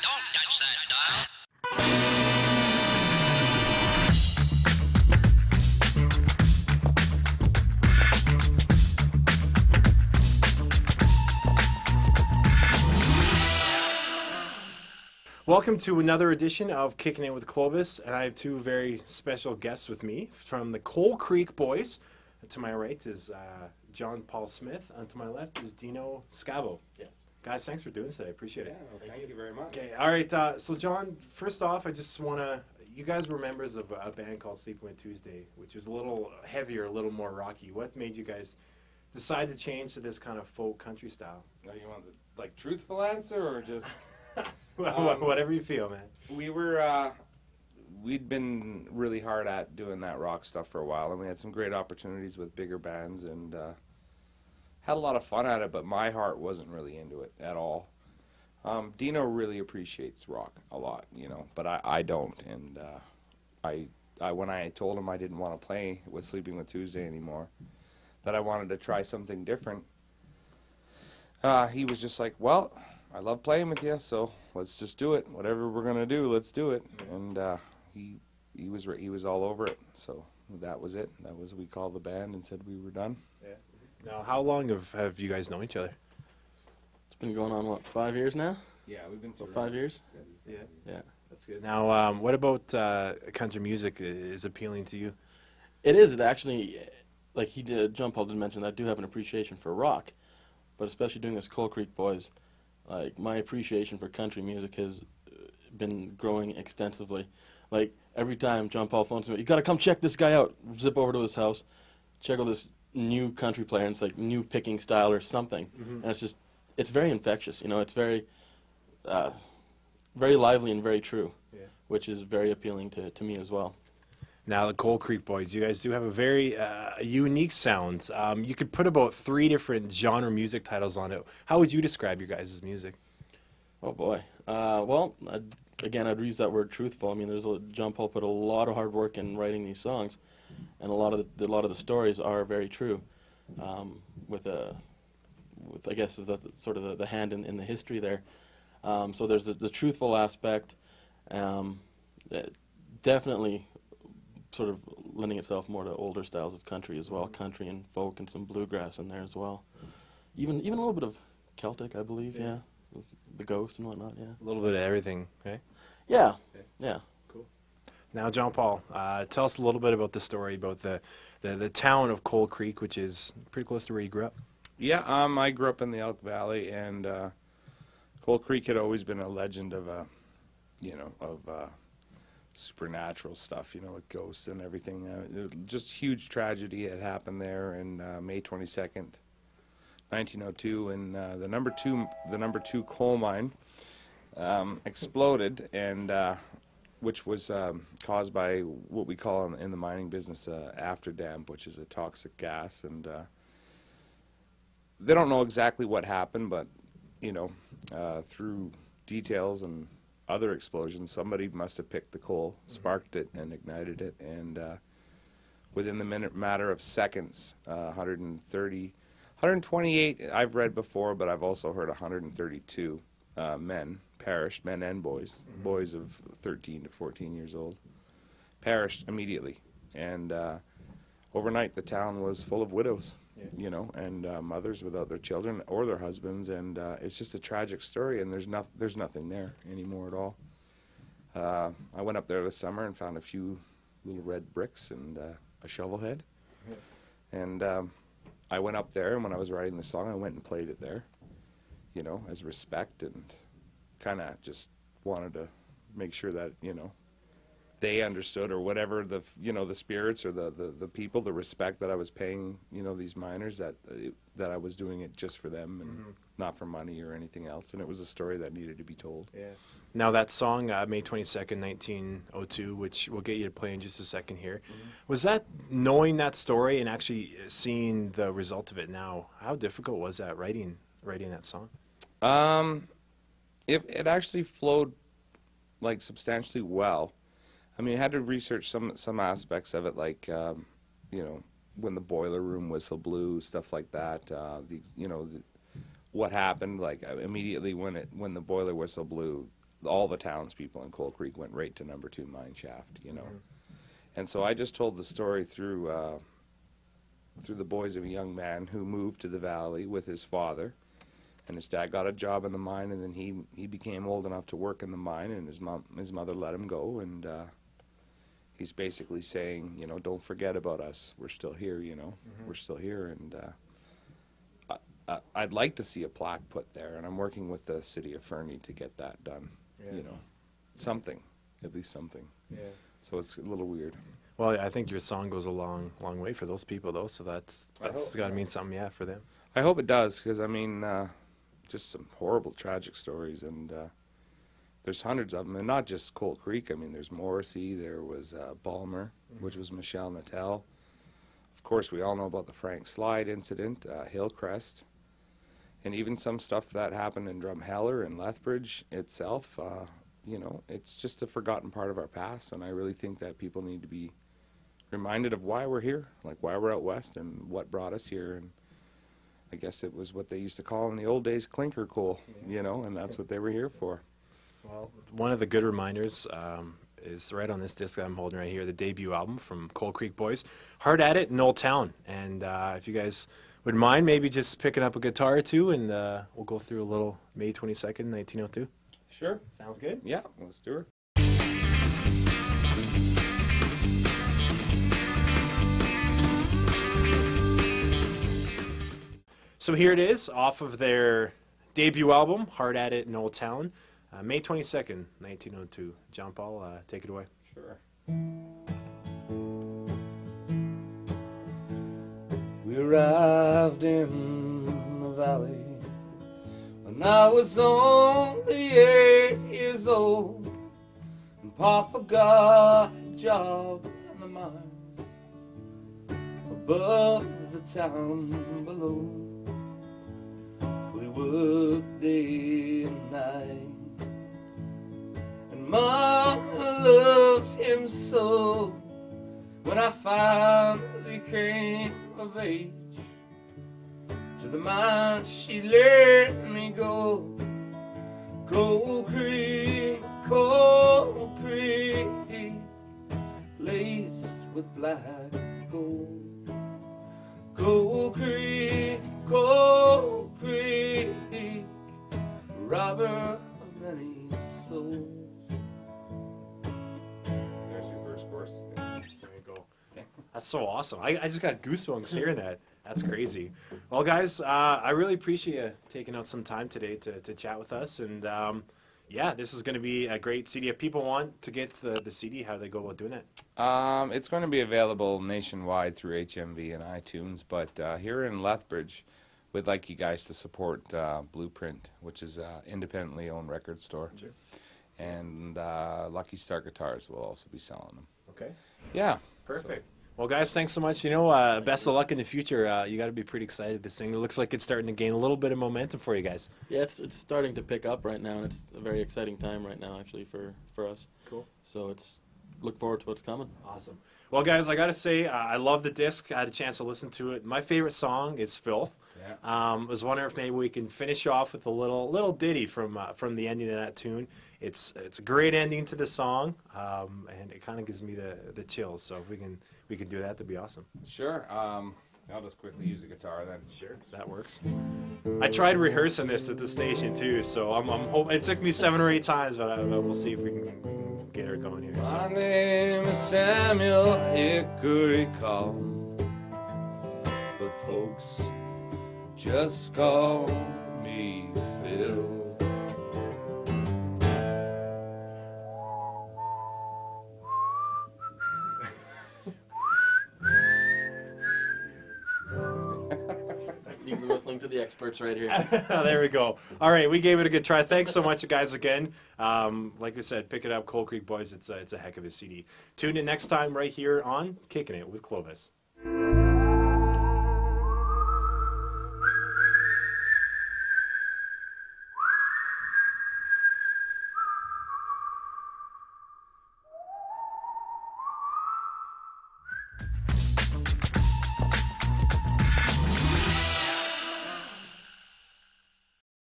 Don't touch that dial. Welcome to another edition of Kickin' It with Clovis, and I have two very special guests with me from the Coal Creek Boys. To my right is Johnpaul Smith, and to my left is Dino Scavo. Yes. Guys, thanks for doing this today. I appreciate it. Yeah, thank you very much. Okay, all right. So, John, first off, I just want to... You guys were members of a band called Sleeping with Tuesday, which was a little heavier, a little more rocky. What made you guys decide to change to this kind of folk country style? Now, you want the truthful answer or just? Whatever you feel, man. We were we'd been really hard at doing that rock stuff for a while, and we had some great opportunities with bigger bands, and had a lot of fun at it. But my heart wasn't really into it at all. Dino really appreciates rock a lot, you know, but I don't. And I when I told him I didn't want to play with Sleeping with Tuesday anymore, that I wanted to try something different, he was just like, well, I love playing with you, so let's just do it. Whatever we're gonna do, let's do it. And he was all over it. So that was it. That was, we called the band and said we were done. Yeah. Now, how long have you guys known each other? It's been going on, what, 5 years now? Yeah, we've been About 5 years? Yeah. Yeah. That's good. Now, what about country music is appealing to you? It is. It actually, like Johnpaul did mention, that I do have an appreciation for rock, but especially doing this Coal Creek Boys, like, my appreciation for country music has been growing extensively. Like, every time Johnpaul phones me, you got to come check this guy out. Zip over to his house, check out this new country player, and it's like new picking style or something. Mm-hmm. And it's just, it's very infectious, you know, it's very, very lively and very true, which is very appealing to me as well. Now, the Coal Creek Boys, you guys do have a very unique sound. You could put about 3 different genre music titles on it. How would you describe your guys' music? Oh boy. Well, again, I'd use that word truthful. I mean, Johnpaul put a lot of hard work in writing these songs, and a lot of the stories are very true. With I guess the sort of the hand in the history there. So there's the truthful aspect, definitely sort of lending itself more to older styles of country as well, country and folk and some bluegrass in there as well. Even a little bit of Celtic, I believe, yeah, with the Ghost and whatnot, yeah. A little bit of everything, okay? Yeah, Okay. yeah. Cool. Now, Johnpaul, tell us a little bit about the story about the town of Coal Creek, which is pretty close to where you grew up. Yeah, I grew up in the Elk Valley, and Coal Creek had always been a legend of supernatural stuff, you know, with ghosts and everything. Just huge tragedy had happened there in May 22nd, 1902, and the number two coal mine exploded, and which was caused by what we call in the mining business afterdamp, which is a toxic gas, and they don't know exactly what happened, but you know, through details and other explosions, somebody must have picked the coal, sparked it, and ignited it, and within the matter of seconds, 128, I've read before, but I've also heard 132 men perished, men and boys, boys of 13 to 14 years old, perished immediately, and overnight the town was full of widows. You know, and mothers without their children or their husbands, and it's just a tragic story, and there's nothing there anymore at all. I went up there this summer and found a few little red bricks and a shovel head, and I went up there, and when I was writing the song, I went and played it there, you know, as respect, and kind of just wanted to make sure that, you know, they understood, or whatever, the spirits or the people, the respect that I was paying, you know, these miners, that I was doing it just for them and not for money or anything else, and it was a story that needed to be told. Yeah. Now, that song, May 22nd, 1902, which we'll get you to play in just a second here, was that knowing that story and actually seeing the result of it now? How difficult was that writing that song? It actually flowed like substantially well. I mean, I had to research some aspects of it, like you know, when the boiler room whistle blew, stuff like that. What happened, like immediately when the boiler whistle blew, all the townspeople in Coal Creek went right to number 2 mine shaft, you know. And so I just told the story through the boys of a young man who moved to the valley with his father, and his dad got a job in the mine, and then he became old enough to work in the mine, and his mother let him go, and he's basically saying, you know, don't forget about us. We're still here, you know. We're still here, and I'd like to see a plaque put there, and I'm working with the city of Fernie to get that done. You know, something, at least something. Yeah. So it's a little weird. Well, I think your song goes a long way for those people, though. So that's got to mean something, yeah, for them. I hope it does, because I mean, just some horrible, tragic stories, and there's hundreds of them, and not just Coal Creek. I mean, there's Morrissey. There was Balmer, which was Michelle Natel. Of course, we all know about the Frank Slide incident, Hillcrest, and even some stuff that happened in Drumheller and Lethbridge itself. You know, it's just a forgotten part of our past, and I really think that people need to be reminded of why we're here, like why we're out west and what brought us here. And I guess it was what they used to call in the old days clinker coal, you know, and that's what they were here for. Well, one of the good reminders is right on this disc that I'm holding right here, the debut album from Coal Creek Boys, Hard At It in Old Town. And if you guys would mind maybe just picking up a guitar or two, and we'll go through a little May 22nd, 1902. Sure. Sounds good? Yeah, let's do it. So here it is, off of their debut album, Hard At It in Old Town, May 22nd, 1902. Johnpaul, take it away. Sure. We arrived in the valley when I was only 8 years old, and Papa got a job in the mines above the town below. We worked day and night, and Mama loved him so. When I finally came of age, to the mine she let me go. Coal Creek, laced with black gold. Coal Creek, robber of many souls. There's your first course. There you go. That's so awesome. I just got goosebumps hearing that. That's crazy. Well, guys, I really appreciate you taking out some time today to chat with us. And, yeah, this is going to be a great CD. If people want to get the CD, how do they go about doing it? It's going to be available nationwide through HMV and iTunes, but here in Lethbridge, we'd like you guys to support Blueprint, which is an independently owned record store. Sure. And Lucky Star Guitars will also be selling them. Okay. Yeah. Perfect. Well, guys, thanks so much. You know, best of luck in the future. You got to be pretty excited. This thing, it looks like it's starting to gain a little bit of momentum for you guys. Yeah, it's starting to pick up right now, and it's a very exciting time right now, actually, for us. Cool. So look forward to what's coming. Awesome. Well, guys, I got to say, I love the disc. I had a chance to listen to it. My favorite song is Filth. Yeah. I was wondering if maybe we can finish off with a little ditty from the ending of that tune. It's a great ending to the song, and it kind of gives me the chills. So if we can do that, that'd be awesome. Sure. I'll just quickly use the guitar then. Sure, that works. I tried rehearsing this at the station too, so I'm hoping. It took me 7 or 8 times, but we'll see if we can get her going here. So. My name is Samuel Hickory Collins, but folks just call me Phil. You've been listening to the experts right here. There we go. All right, we gave it a good try. Thanks so much, guys, again. Like we said, pick it up, Coal Creek Boys. It's a heck of a CD. Tune in next time right here on Kickin' It with Clovis.